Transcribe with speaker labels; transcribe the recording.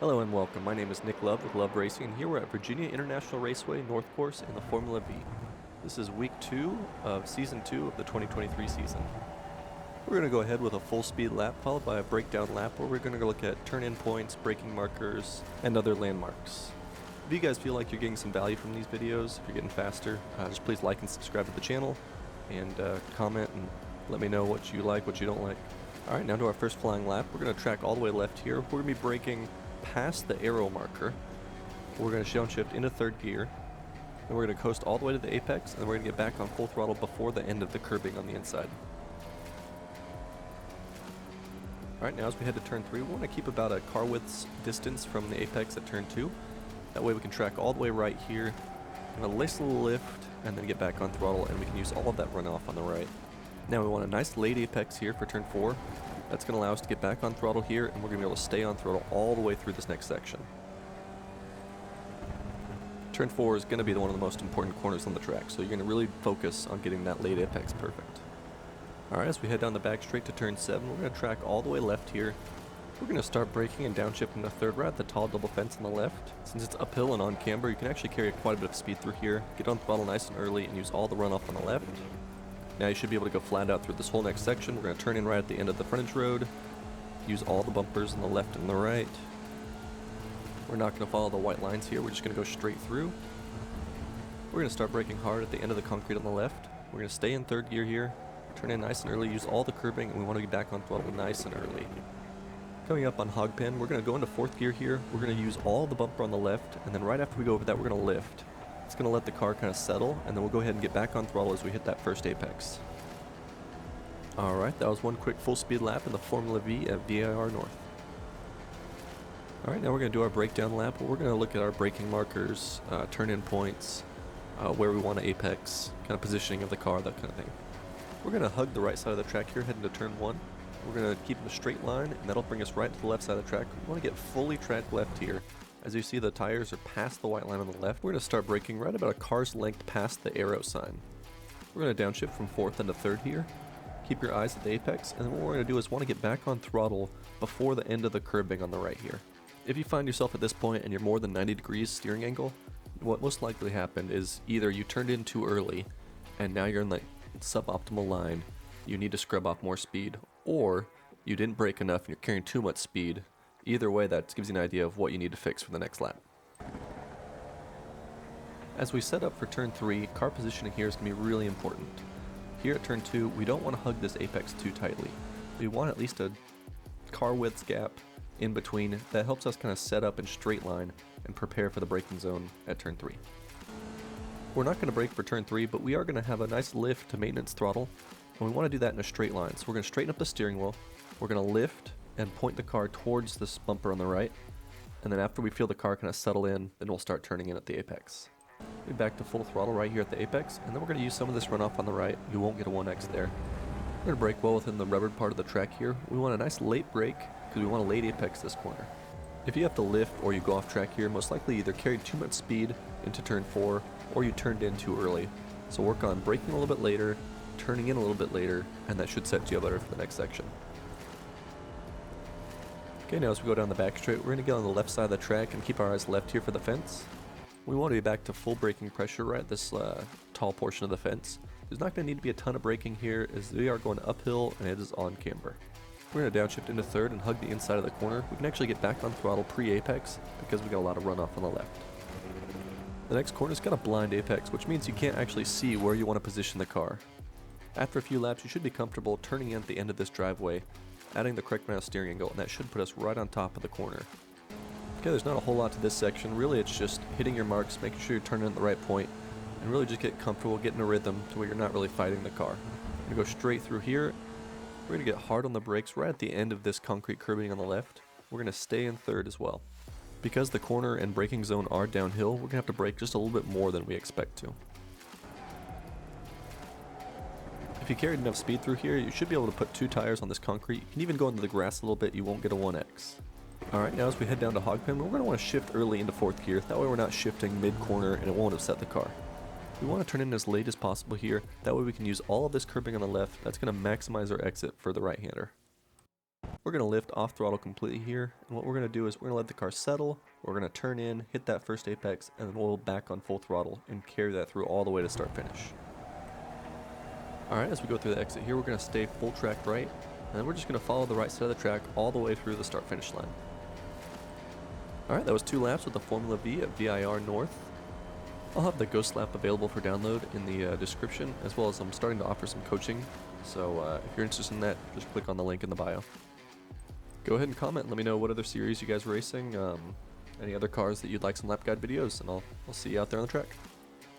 Speaker 1: Hello and welcome. My name is Nick Love with Love Racing, and here we're at Virginia International Raceway North Course in the Formula Vee. This is week 2 of season 2 of the 2023 season. We're going to go ahead with a full speed lap followed by a breakdown lap where we're going to look at turn-in points, braking markers, and other landmarks. If you guys feel like you're getting some value from these videos, if you're getting faster, just please like and subscribe to the channel and comment and let me know what you like, what you don't like. Alright, now to our first flying lap. We're going to track all the way left here. We're going to be braking past the arrow marker. We're going to downshift into third gear. Then we're going to coast all the way to the apex, and then we're going to get back on full throttle before the end of the curbing on the inside. Alright, now as we head to turn 3, we want to keep about a car width's distance from the apex at turn 2. That way we can track all the way right here, and a nice little lift, and then get back on throttle, and we can use all of that runoff on the right. Now we want a nice late apex here for turn 4. That's going to allow us to get back on throttle here, and we're going to be able to stay on throttle all the way through this next section. Turn 4 is going to be one of the most important corners on the track, so you're going to really focus on getting that late apex perfect. Alright, as we head down the back straight to turn 7, we're going to track all the way left here. We're going to start braking and downshifting the third right at the tall double fence on the left. Since it's uphill and on camber, you can actually carry quite a bit of speed through here, get on throttle nice and early, and use all the runoff on the left. Now you should be able to go flat out through this whole next section. We're going to turn in right at the end of the frontage road, use all the bumpers on the left and the right. We're not going to follow the white lines here, we're just going to go straight through. We're going to start braking hard at the end of the concrete on the left. We're going to stay in third gear here, turn in nice and early, use all the curbing, and we want to get back on throttle nice and early. Coming up on hog pen, we're going to go into fourth gear here. We're going to use all the bumper on the left, and then right after we go over that, we're going to lift. It's going to let the car kind of settle, and then we'll go ahead and get back on throttle as we hit that first apex. Alright, that was one quick full speed lap in the Formula Vee at VIR North. Alright, now we're going to do our breakdown lap. We're going to look at our braking markers, turn-in points, where we want to apex, kind of positioning of the car, that kind of thing. We're going to hug the right side of the track here, heading to turn 1. We're going to keep in a straight line, and that'll bring us right to the left side of the track. We want to get fully tracked left here. As you see, the tires are past the white line on the left. We're going to start braking right about a car's length past the arrow sign. We're going to downshift from fourth into third here. Keep your eyes at the apex, and then what we're going to do is want to get back on throttle before the end of the curbing on the right here. If you find yourself at this point and you're more than 90 degrees steering angle, what most likely happened is either you turned in too early and now you're in the suboptimal line, you need to scrub off more speed, or you didn't brake enough and you're carrying too much speed. Either way, that gives you an idea of what you need to fix for the next lap. As we set up for turn 3, car positioning here is going to be really important. Here at turn 2, we don't want to hug this apex too tightly. We want at least a car width gap in between that helps us kind of set up in straight line and prepare for the braking zone at turn 3. We're not going to brake for turn 3, but we are going to have a nice lift to maintenance throttle, and we want to do that in a straight line. So we're going to straighten up the steering wheel, we're going to lift and point the car towards this bumper on the right, and then after we feel the car kind of settle in, then we'll start turning in at the apex. We'll be back to full throttle right here at the apex, and then we're going to use some of this runoff on the right. You won't get a 1x there. We're going to brake well within the rubbered part of the track here. We want a nice late brake because we want a late apex this corner. If you have to lift or you go off track here, most likely you either carried too much speed into turn 4 or you turned in too early. So work on braking a little bit later, turning in a little bit later, and that should set you up better for the next section. Okay, now as we go down the back straight, we're going to get on the left side of the track and keep our eyes left here for the fence. We want to be back to full braking pressure right at this tall portion of the fence. There's not going to need to be a ton of braking here as we are going uphill and it is on camber. We're going to downshift into third and hug the inside of the corner. We can actually get back on throttle pre-apex because we got a lot of runoff on the left. The next corner is got a blind apex, which means you can't actually see where you want to position the car. After a few laps, you should be comfortable turning in at the end of this driveway, adding the correct amount of steering angle, and that should put us right on top of the corner. Okay, there's not a whole lot to this section. Really, it's just hitting your marks, making sure you're turning at the right point, and really just get comfortable, getting a rhythm to where you're not really fighting the car. We're going to go straight through here. We're going to get hard on the brakes right at the end of this concrete curbing on the left. We're going to stay in third as well. Because the corner and braking zone are downhill, we're going to have to brake just a little bit more than we expect to. If you carried enough speed through here, you should be able to put 2 tires on this concrete. You can even go into the grass a little bit, you won't get a 1x. Alright, now as we head down to hog pen, we're going to want to shift early into fourth gear. That way we're not shifting mid-corner and it won't upset the car. We want to turn in as late as possible here. That way we can use all of this curbing on the left. That's going to maximize our exit for the right-hander. We're going to lift off throttle completely here, and what we're going to do is we're going to let the car settle, we're going to turn in, hit that first apex, and then we'll back on full throttle and carry that through all the way to start finish. Alright, as we go through the exit here, we're going to stay full track right, and then we're just going to follow the right side of the track all the way through the start finish line. Alright, that was 2 laps with the Formula Vee at VIR North. I'll have the Ghost lap available for download in the description, as well as I'm starting to offer some coaching, so if you're interested in that, just click on the link in the bio. Go ahead and comment and let me know what other series you guys are racing, any other cars that you'd like some lap guide videos, and I'll see you out there on the track.